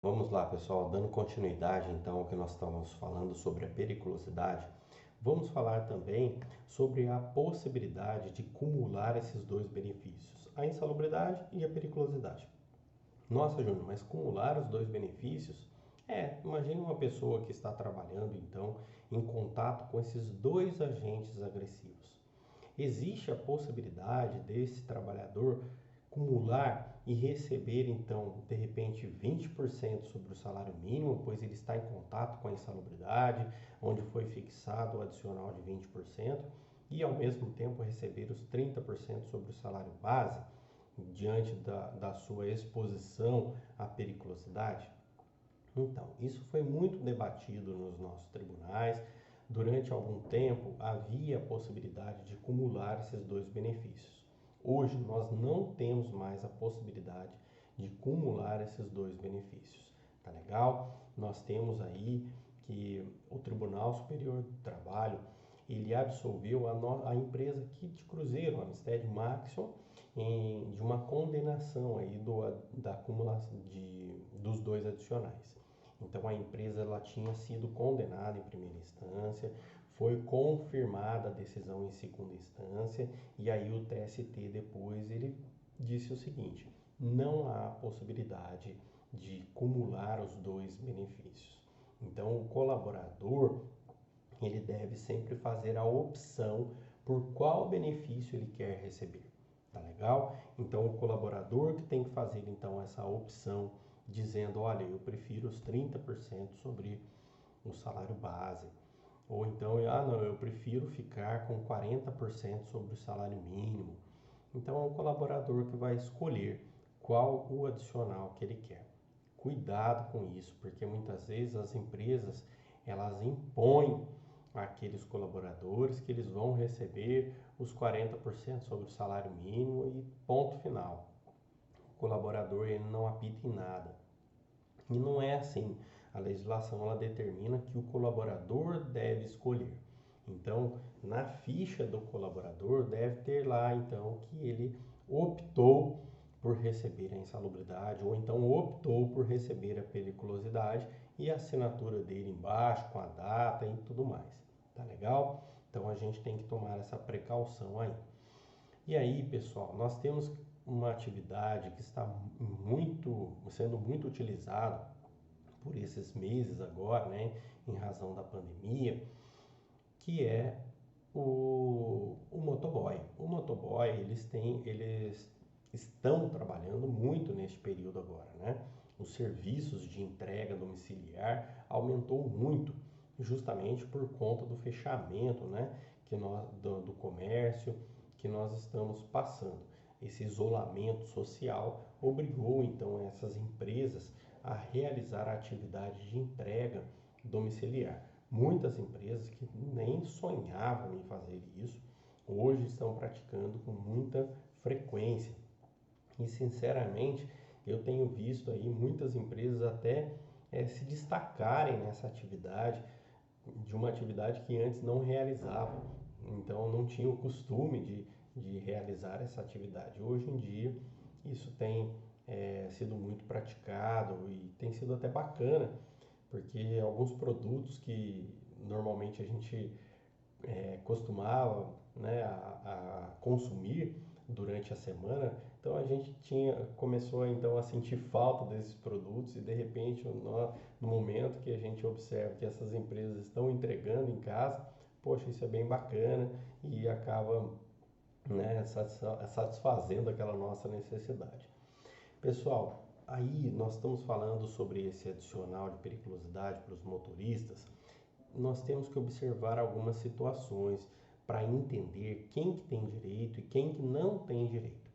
Vamos lá, pessoal, dando continuidade então ao que nós estávamos falando sobre a periculosidade, vamos falar também sobre a possibilidade de cumular esses dois benefícios, a insalubridade e a periculosidade. Nossa, Júnior, mas cumular os dois benefícios? Imagine uma pessoa que está trabalhando então em contato com esses dois agentes agressivos. Existe a possibilidade desse trabalhador cumular e receber então, de repente, 20% sobre o salário mínimo, pois ele está em contato com a insalubridade, onde foi fixado o adicional de 20%, e ao mesmo tempo receber os 30% sobre o salário base, diante da sua exposição à periculosidade? Então, isso foi muito debatido nos nossos tribunais. Durante algum tempo havia a possibilidade de cumular esses dois benefícios. Hoje nós não temos mais a possibilidade de cumular esses dois benefícios. Tá legal? Nós temos aí que o Tribunal Superior do Trabalho ele absolveu a empresa aqui de Cruzeiro, a Amsted Maxion, de uma condenação aí da acumulação dos dois adicionais. Então a empresa ela tinha sido condenada em primeira instância, foi confirmada a decisão em segunda instância e aí o TST depois ele disse o seguinte: não há possibilidade de cumular os dois benefícios. Então o colaborador ele deve sempre fazer a opção por qual benefício ele quer receber. Tá legal? Então o colaborador que tem que fazer então essa opção dizendo, olha, eu prefiro os 30% sobre o salário base. Ou então, não, eu prefiro ficar com 40% sobre o salário mínimo. Então é o colaborador que vai escolher qual o adicional que ele quer. Cuidado com isso, porque muitas vezes as empresas elas impõem àqueles colaboradores que eles vão receber os 40% sobre o salário mínimo e ponto final. O colaborador ele não apita em nada. E não é assim. A legislação ela determina que o colaborador deve escolher. Então, na ficha do colaborador deve ter lá então que ele optou por receber a insalubridade ou então optou por receber a periculosidade e a assinatura dele embaixo com a data e tudo mais. Tá legal? Então a gente tem que tomar essa precaução aí. E aí, pessoal, nós temos uma atividade que está sendo muito utilizada por esses meses agora, né, em razão da pandemia, que é o motoboy. O motoboy, eles estão trabalhando muito neste período agora, né? Os serviços de entrega domiciliar aumentou muito, justamente por conta do fechamento, né, do comércio que nós estamos passando. Esse isolamento social obrigou então essas empresas a realizar a atividade de entrega domiciliar. Muitas empresas que nem sonhavam em fazer isso, hoje estão praticando com muita frequência. E sinceramente, eu tenho visto aí muitas empresas até se destacarem nessa atividade, de uma atividade que antes não realizavam. Então não tinham o costume de realizar essa atividade. Hoje em dia isso tem sido muito praticado e tem sido até bacana, porque alguns produtos que normalmente a gente costumava, né, a consumir durante a semana, então a gente começou então a sentir falta desses produtos e de repente no momento que a gente observa que essas empresas estão entregando em casa, poxa, isso é bem bacana e acaba, né, satisfazendo aquela nossa necessidade. Pessoal, aí nós estamos falando sobre esse adicional de periculosidade para os motoristas. Nós temos que observar algumas situações para entender quem que tem direito e quem que não tem direito.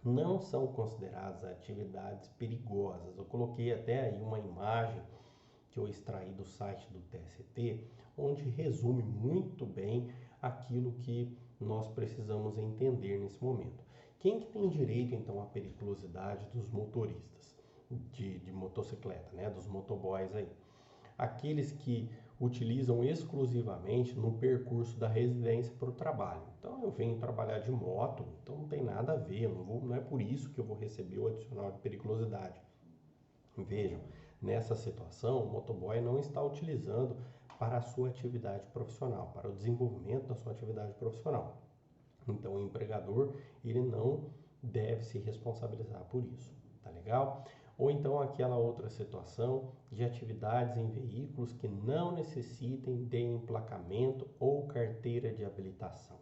Não são consideradas atividades perigosas. Eu coloquei até aí uma imagem que eu extraí do site do TST, onde resume muito bem aquilo que nós precisamos entender nesse momento. Quem que tem direito então à periculosidade dos motoristas de motocicleta, né, dos motoboys aí? Aqueles que utilizam exclusivamente no percurso da residência para o trabalho. Então eu venho trabalhar de moto, então não tem nada a ver, não é por isso que eu vou receber o adicional de periculosidade. Vejam, Nessa situação, o motoboy não está utilizando para a sua atividade profissional, para o desenvolvimento da sua atividade profissional. Então, o empregador, ele não deve se responsabilizar por isso, tá legal? Ou então aquela outra situação de atividades em veículos que não necessitem de emplacamento ou carteira de habilitação.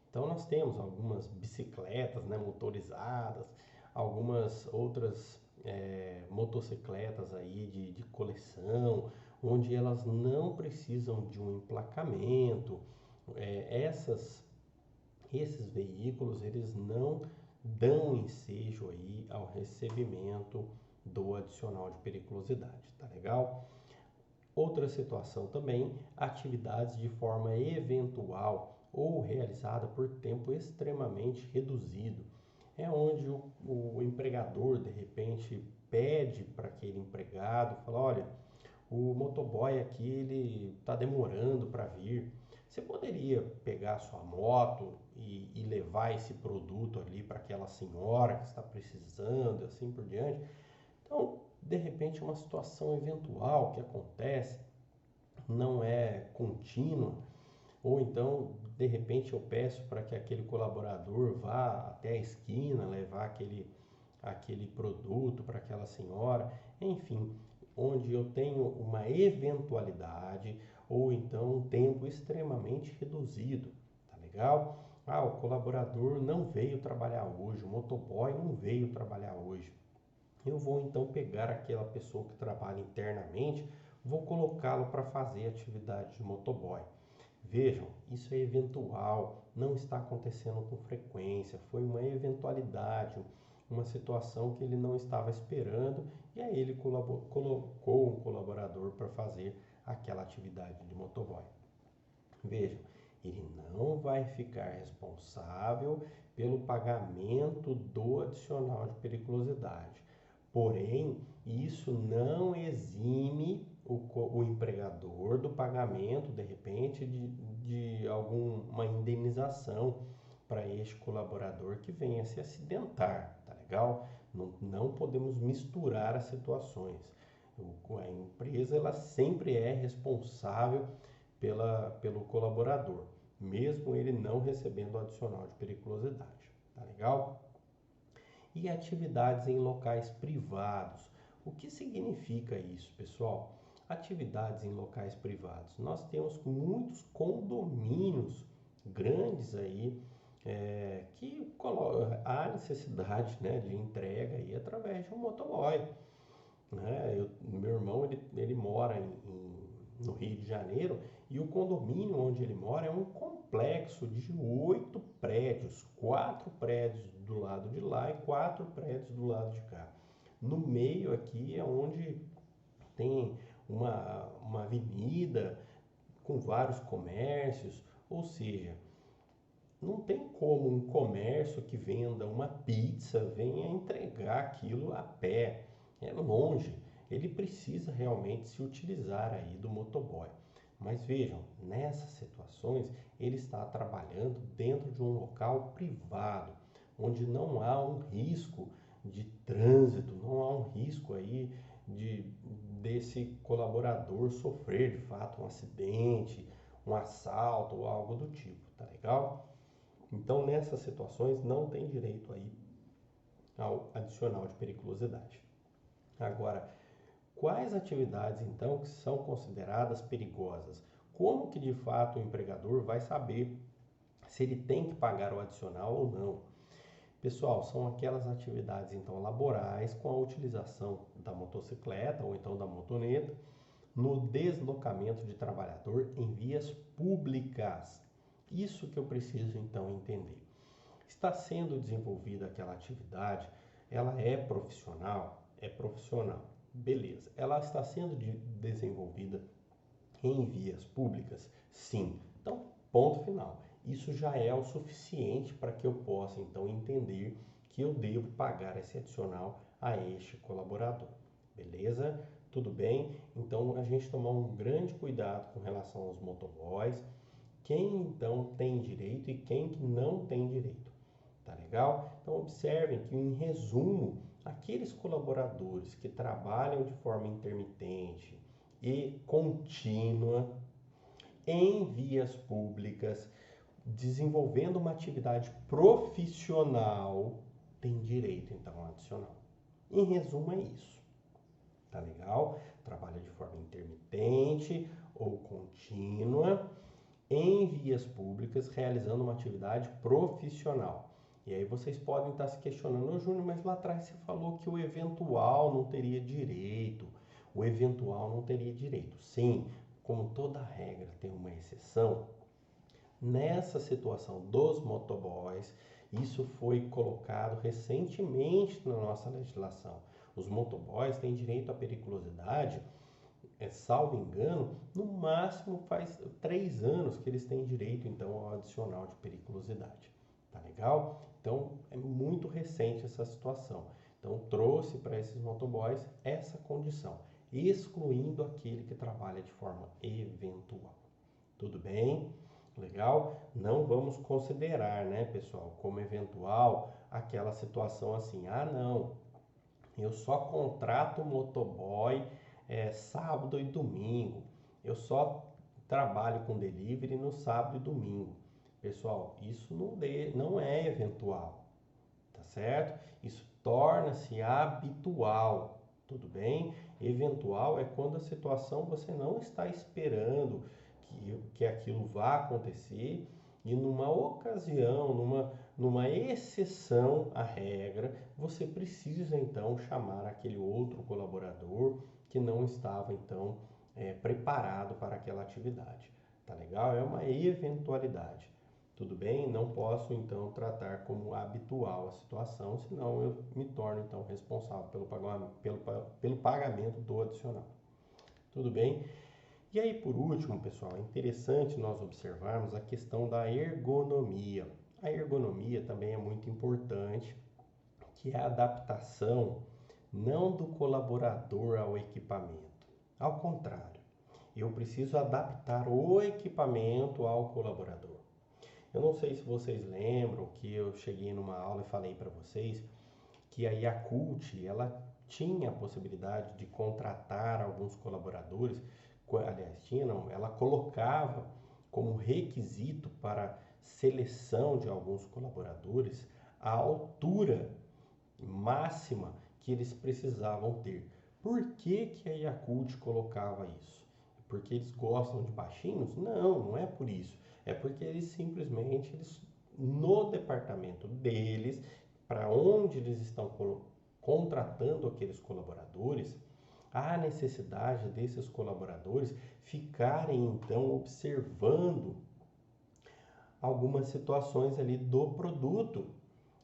Então nós temos algumas bicicletas, né, motorizadas, algumas outras motocicletas aí de coleção, onde elas não precisam de um emplacamento. Esses veículos, eles não dão ensejo aí ao recebimento do adicional de periculosidade, tá legal? Outra situação também, atividades de forma eventual ou realizada por tempo extremamente reduzido. É onde o empregador, de repente, pede para aquele empregado, fala, olha, o motoboy aqui, ele está demorando para vir. Você poderia pegar a sua moto e levar esse produto ali para aquela senhora que está precisando, assim por diante. Então, de repente, uma situação eventual que acontece, não é contínua, ou então, de repente, eu peço para que aquele colaborador vá até a esquina, levar aquele produto para aquela senhora, enfim, onde eu tenho uma eventualidade ou então um tempo extremamente reduzido, tá legal? Ah, o colaborador não veio trabalhar hoje, o motoboy não veio trabalhar hoje. Eu vou então pegar aquela pessoa que trabalha internamente, vou colocá-lo para fazer atividade de motoboy. Vejam, isso é eventual, não está acontecendo com frequência, foi uma eventualidade, uma situação que ele não estava esperando e aí ele colocou um colaborador para fazer aquela atividade de motoboy. Vejam, ele não vai ficar responsável pelo pagamento do adicional de periculosidade. Porém, isso não exime o empregador do pagamento, de repente, de alguma indenização para este colaborador que venha se acidentar, tá legal? Não podemos misturar as situações. A empresa, ela sempre é responsável pelo colaborador, mesmo ele não recebendo o adicional de periculosidade, tá legal? E atividades em locais privados. O que significa isso, pessoal? Atividades em locais privados. Nós temos muitos condomínios grandes aí que há necessidade, né, de entrega aí através de um motoboy. Né? Meu irmão ele mora no Rio de Janeiro e o condomínio onde ele mora é um complexo de 8 prédios, 4 prédios do lado de lá e 4 prédios do lado de cá. No meio aqui é onde tem uma avenida com vários comércios, ou seja, não tem como um comércio que venda uma pizza venha entregar aquilo a pé. É longe. Ele precisa realmente se utilizar aí do motoboy. Mas vejam, nessas situações ele está trabalhando dentro de um local privado, onde não há um risco de trânsito, não há um risco aí desse colaborador sofrer de fato um acidente, um assalto ou algo do tipo, tá legal? Então, nessas situações, não tem direito aí ao adicional de periculosidade. Agora, quais atividades, então, que são consideradas perigosas? Como que, de fato, o empregador vai saber se ele tem que pagar o adicional ou não? Pessoal, são aquelas atividades, então, laborais com a utilização da motocicleta ou então da motoneta no deslocamento de trabalhador em vias públicas. Isso que eu preciso, então, entender. Está sendo desenvolvida aquela atividade, ela é profissional? É profissional. Beleza. Ela está sendo desenvolvida em vias públicas? Sim. Então, ponto final. Isso já é o suficiente para que eu possa, então, entender que eu devo pagar esse adicional a este colaborador. Beleza? Tudo bem? Então, a gente tomar um grande cuidado com relação aos motoboys, quem então tem direito e quem que não tem direito. Tá legal? Então observem que em resumo aqueles colaboradores que trabalham de forma intermitente e contínua em vias públicas, desenvolvendo uma atividade profissional, tem direito então ao adicional. Em resumo, é isso. Tá legal? Trabalha de forma intermitente ou contínua em vias públicas, realizando uma atividade profissional. E aí vocês podem estar se questionando, ô Júnior, mas lá atrás você falou que o eventual não teria direito. O eventual não teria direito. Sim, como toda regra tem uma exceção, nessa situação dos motoboys, isso foi colocado recentemente na nossa legislação. Os motoboys têm direito à periculosidade, salvo engano, no máximo faz 3 anos que eles têm direito então ao adicional de periculosidade. Tá legal? Então é muito recente essa situação. Então trouxe para esses motoboys essa condição, excluindo aquele que trabalha de forma eventual. Tudo bem? Legal? Não vamos considerar, né, pessoal, como eventual aquela situação assim, ah, não, eu só contrato motoboy sábado e domingo, eu só trabalho com delivery no sábado e domingo. Pessoal, isso não é eventual, tá certo? Isso torna-se habitual, tudo bem? Eventual é quando a situação você não está esperando que aquilo vá acontecer e numa ocasião, numa exceção à regra, você precisa então chamar aquele outro colaborador que não estava então preparado para aquela atividade. Tá legal? É uma eventualidade. Tudo bem? Não posso então tratar como habitual a situação, senão eu me torno então responsável pelo pagamento do adicional. Tudo bem? E aí, por último, pessoal, é interessante nós observarmos a questão da ergonomia. A ergonomia também é muito importante, que é a adaptação não do colaborador ao equipamento. Ao contrário, eu preciso adaptar o equipamento ao colaborador. Eu não sei se vocês lembram que eu cheguei numa aula e falei para vocês que a Yakult, ela tinha a possibilidade de contratar alguns colaboradores, aliás, tinha não, ela colocava como requisito para seleção de alguns colaboradores a altura máxima que eles precisavam ter. Por que que a Yakult colocava isso? Porque eles gostam de baixinhos? Não, não é por isso. É porque no departamento deles, para onde eles estão contratando aqueles colaboradores, há necessidade desses colaboradores ficarem então observando algumas situações ali do produto.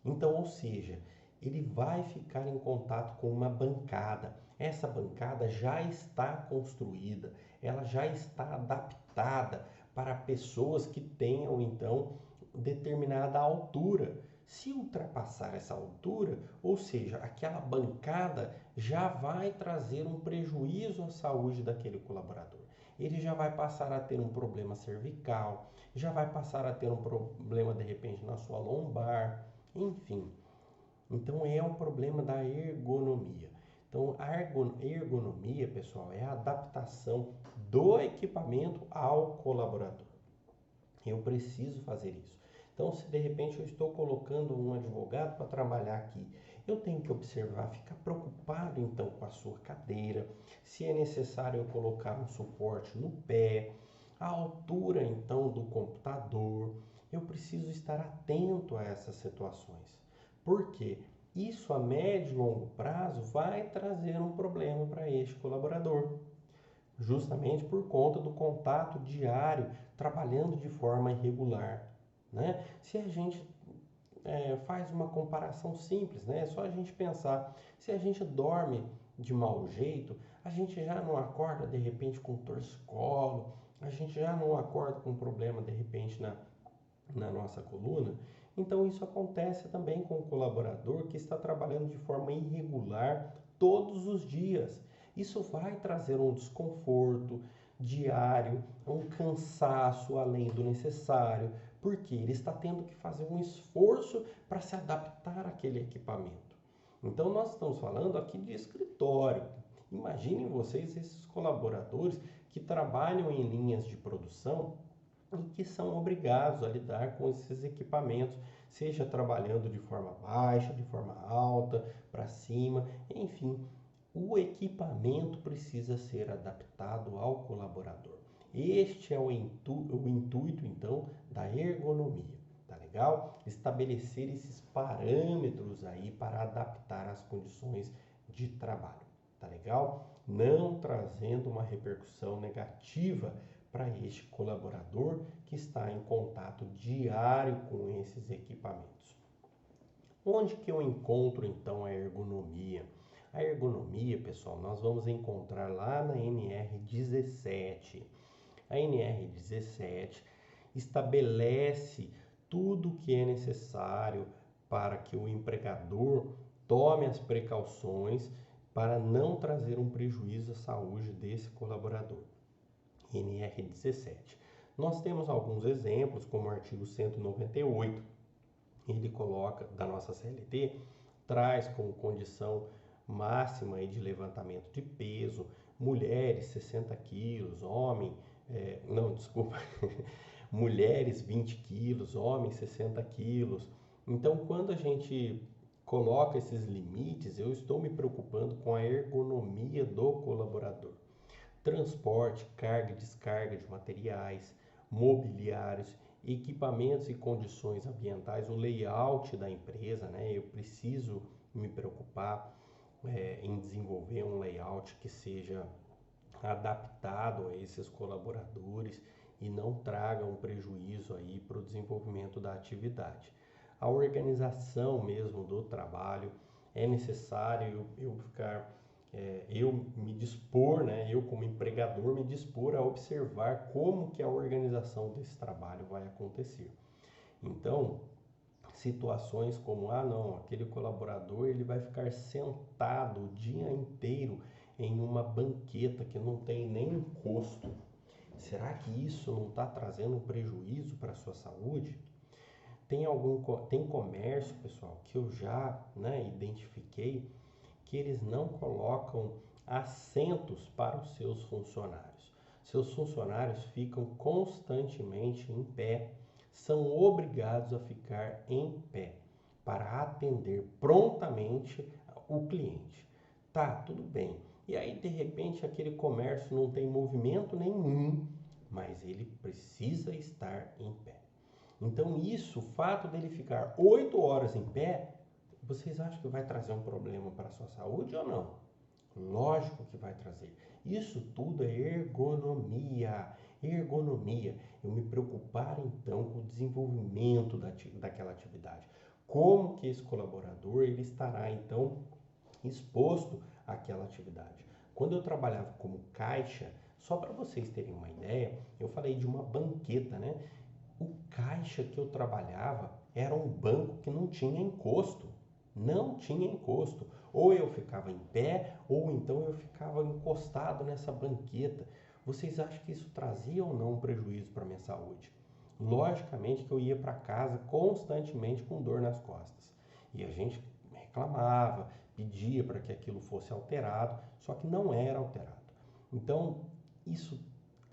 Então, ou seja, ele vai ficar em contato com uma bancada. Essa bancada já está construída, ela já está adaptada para pessoas que tenham então determinada altura. Se ultrapassar essa altura, ou seja, aquela bancada já vai trazer um prejuízo à saúde daquele colaborador. Ele já vai passar a ter um problema cervical, já vai passar a ter um problema de repente na sua lombar, enfim. Então é um problema da ergonomia. Então a ergonomia, pessoal, é a adaptação do equipamento ao colaborador. Eu preciso fazer isso. Então, se de repente eu estou colocando um advogado para trabalhar aqui, eu tenho que observar, ficar preocupado então com a sua cadeira, se é necessário eu colocar um suporte no pé, a altura então do computador. Eu preciso estar atento a essas situações. Porque isso a médio e longo prazo vai trazer um problema para este colaborador, justamente por conta do contato diário, trabalhando de forma irregular, né? Se a gente faz uma comparação simples, né? É só a gente pensar, se a gente dorme de mau jeito, a gente já não acorda de repente com torcicolo, a gente já não acorda com problema de repente na nossa coluna. Então isso acontece também com o colaborador que está trabalhando de forma irregular todos os dias. Isso vai trazer um desconforto diário, um cansaço além do necessário, porque ele está tendo que fazer um esforço para se adaptar àquele equipamento. Então, nós estamos falando aqui de escritório. Imaginem vocês esses colaboradores que trabalham em linhas de produção e que são obrigados a lidar com esses equipamentos, seja trabalhando de forma baixa, de forma alta, para cima, enfim, o equipamento precisa ser adaptado ao colaborador. Este é o intuito, então, da ergonomia. Tá legal? Estabelecer esses parâmetros aí para adaptar as condições de trabalho. Tá legal? Não trazendo uma repercussão negativa para este colaborador que está em contato diário com esses equipamentos. Onde que eu encontro então a ergonomia? A ergonomia, pessoal, nós vamos encontrar lá na NR17. A NR17 estabelece tudo o que é necessário para que o empregador tome as precauções para não trazer um prejuízo à saúde desse colaborador. NR17. Nós temos alguns exemplos, como o artigo 198, ele coloca, da nossa CLT, traz como condição máxima de levantamento de peso, mulheres 60 quilos, mulheres 20 quilos, homens 60 quilos. Então, quando a gente coloca esses limites, eu estou me preocupando com a ergonomia do colaborador. Transporte, carga e descarga de materiais, mobiliários, equipamentos e condições ambientais, o layout da empresa, né? Eu preciso me preocupar em desenvolver um layout que seja adaptado a esses colaboradores e não traga um prejuízo aí para o desenvolvimento da atividade. A organização mesmo do trabalho é necessário eu me dispor, né, eu como empregador me dispor a observar como que a organização desse trabalho vai acontecer. Então, situações como, não, aquele colaborador ele vai ficar sentado o dia inteiro em uma banqueta que não tem nem encosto. Será que isso não está trazendo um prejuízo para a sua saúde? Tem comércio, pessoal, que eu já identifiquei que eles não colocam assentos para os seus funcionários. Seus funcionários ficam constantemente em pé, são obrigados a ficar em pé para atender prontamente o cliente. Tá, tudo bem. E aí, de repente, aquele comércio não tem movimento nenhum, mas ele precisa estar em pé. Então, o fato dele ficar 8 horas em pé, vocês acham que vai trazer um problema para a sua saúde ou não? Lógico que vai trazer. Isso tudo é ergonomia. Ergonomia. Eu me preocupar então com o desenvolvimento daquela atividade. Como que esse colaborador ele estará então exposto àquela atividade. Quando eu trabalhava como caixa, só para vocês terem uma ideia, eu falei de uma banqueta, né? O caixa que eu trabalhava era um banco que não tinha encosto. Não tinha encosto. Ou eu ficava em pé, ou então eu ficava encostado nessa banqueta. Vocês acham que isso trazia ou não um prejuízo para a minha saúde? Logicamente que eu ia para casa constantemente com dor nas costas. E a gente reclamava, pedia para que aquilo fosse alterado, só que não era alterado. Então, isso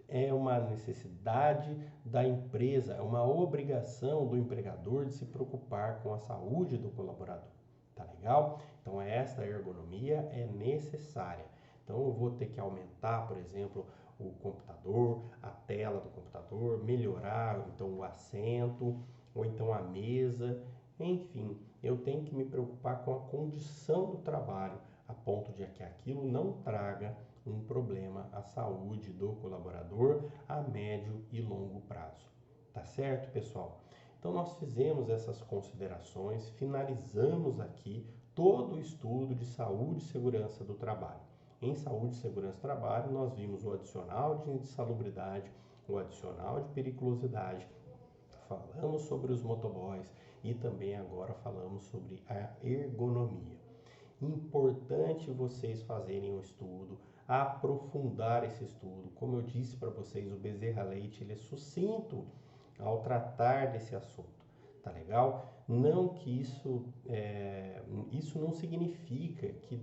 é uma necessidade da empresa, é uma obrigação do empregador de se preocupar com a saúde do colaborador. Tá legal? Então, esta ergonomia é necessária. Então, eu vou ter que aumentar, por exemplo, o computador, a tela do computador, melhorar então o assento, ou então a mesa, enfim, eu tenho que me preocupar com a condição do trabalho, a ponto de que aquilo não traga um problema à saúde do colaborador a médio e longo prazo. Tá certo, pessoal? Então, nós fizemos essas considerações, finalizamos aqui todo o estudo de saúde e segurança do trabalho. Em saúde e segurança do trabalho, nós vimos o adicional de insalubridade, o adicional de periculosidade, falamos sobre os motoboys e também agora falamos sobre a ergonomia. Importante vocês fazerem um estudo, aprofundar esse estudo. Como eu disse para vocês, o Bezerra Leite ele é sucinto ao tratar desse assunto. tá legal? Não que isso não significa que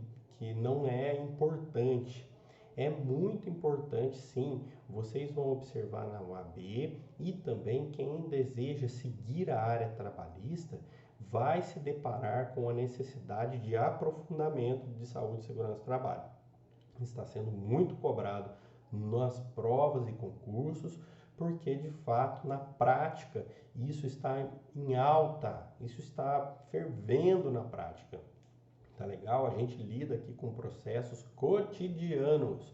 não é importante. É muito importante, sim. Vocês vão observar na UAB e também quem deseja seguir a área trabalhista vai se deparar com a necessidade de aprofundamento de saúde e segurança do trabalho. Está sendo muito cobrado nas provas e concursos, porque de fato na prática isso está em alta, isso está fervendo na prática. Tá legal? A gente lida aqui com processos cotidianos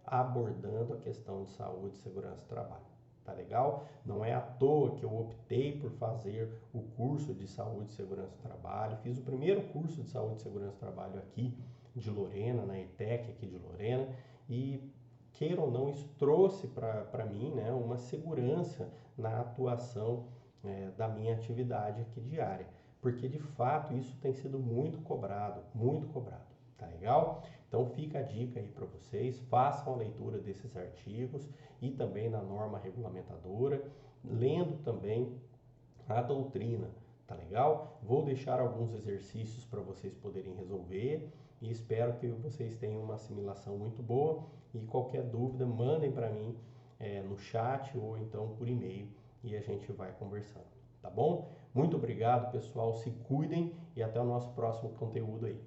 abordando a questão de saúde e segurança do trabalho. Tá legal? Não é à toa que eu optei por fazer o curso de saúde e segurança do trabalho. Fiz o primeiro curso de saúde e segurança do trabalho aqui de Lorena, na ETEC aqui de Lorena, e queira ou não, isso trouxe para mim, né, uma segurança na atuação da minha atividade aqui diária, porque de fato isso tem sido muito cobrado, tá legal? Então fica a dica aí para vocês, façam a leitura desses artigos e também na norma regulamentadora, lendo também a doutrina, tá legal? Vou deixar alguns exercícios para vocês poderem resolver e espero que vocês tenham uma assimilação muito boa e qualquer dúvida mandem para mim no chat ou então por e-mail e a gente vai conversando, tá bom? Muito obrigado, pessoal, se cuidem e até o nosso próximo conteúdo aí.